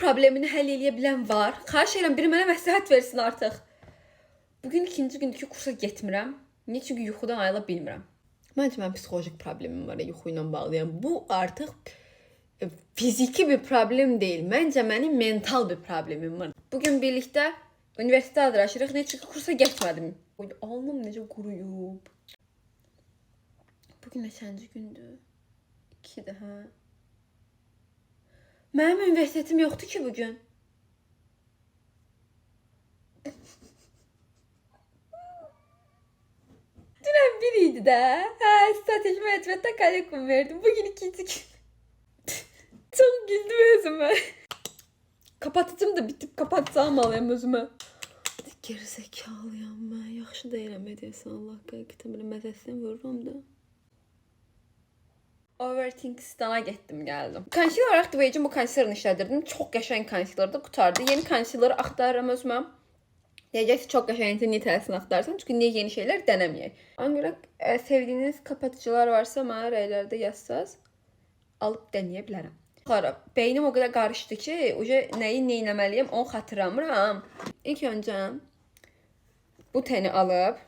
problemini həll edə bilən var? Xahiş edirəm biri mənə məsləhət versin artıq. Bugün ikinci gündür ki, kursa getmirəm. Niyə? Çünki yuxudan ayıla bilmirəm. Məncə mənim psixolojik problemim var yuxu ilə bağlı. Yəni bu artıq fiziki bir problem deyil. Məncə mənim mental bir problemim var. Bugün birlikdə universitetə adlaşırıq. Niyə? Çünki kursa getmədim. Alnım necə quruyub. Bugün neçənci gündür? 2-dir, hə? Mənim universitetim yoxdur ki bugün. Dünən bir idi də. Hə, strateji məcbətdə kollekum verdim. Bugün ikinci gün. Çok güldüm özüme. Kapatıcım da bitip kapatacağım alayım özüme. Gerizekalıyam ben. Yaxşı deyirəm edəsən Allah qəqiqətən belə məzəsini vururum da. Overthinkistana getdim gəldim. Concealer olarak Dwayce'in bu concealer'ını işlədirdim. Çox qəşəng concealer'dı, qutardı. Yeni concealer'ı axtarıram özümə. Deyəcəksə çox qəşəngdir, niyə tələsini axtarsan? Çünki niyə yeni şeylər dənəməyək. Ona görə sevdiyiniz kapatıcılar varsa mənə rəylərdə yazsaz, alıp deneyə bilərəm. Sonra beynim o kadar karıştı ki, nəyi neynəməliyəm onu xatırlamıram. İlk öncə bu teni alıp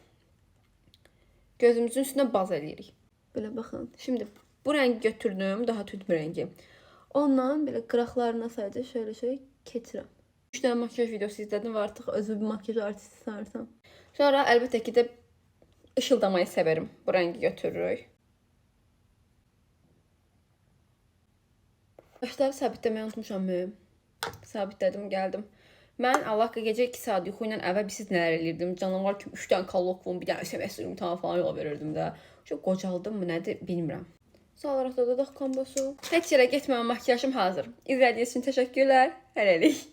gözümüzün üstüne baz eləyirik. Böyle bakın. Şimdi bu rengi götürdüm, daha tünd bir rengi. Ondan böyle qıraqlarına sadece şöyle keçirəm. 3 tane makyaj videosu izledim ve artık özümü bir makyaj artisti sanırsam. Sonra əlbəttə ki də ışıldamayı severim. Bu rengi götürürük. Başları sabitləməyi unutmuşam. Sabitlədim, gəldim. Mən Allah gecə 2 saat yuxu ilə əvvəl siz nələr elirdim. Canavar kimi 3 dənə kallokvum, bir dənə SMS imtahan falan yola verirdim də. Çox qocaldım mı nədir bilmirəm. Sağ olaraq da dodaq kombosu. Heç yerə getməyən makyajım hazır. İzlədiyiniz üçün təşəkkürlər. Hələlik.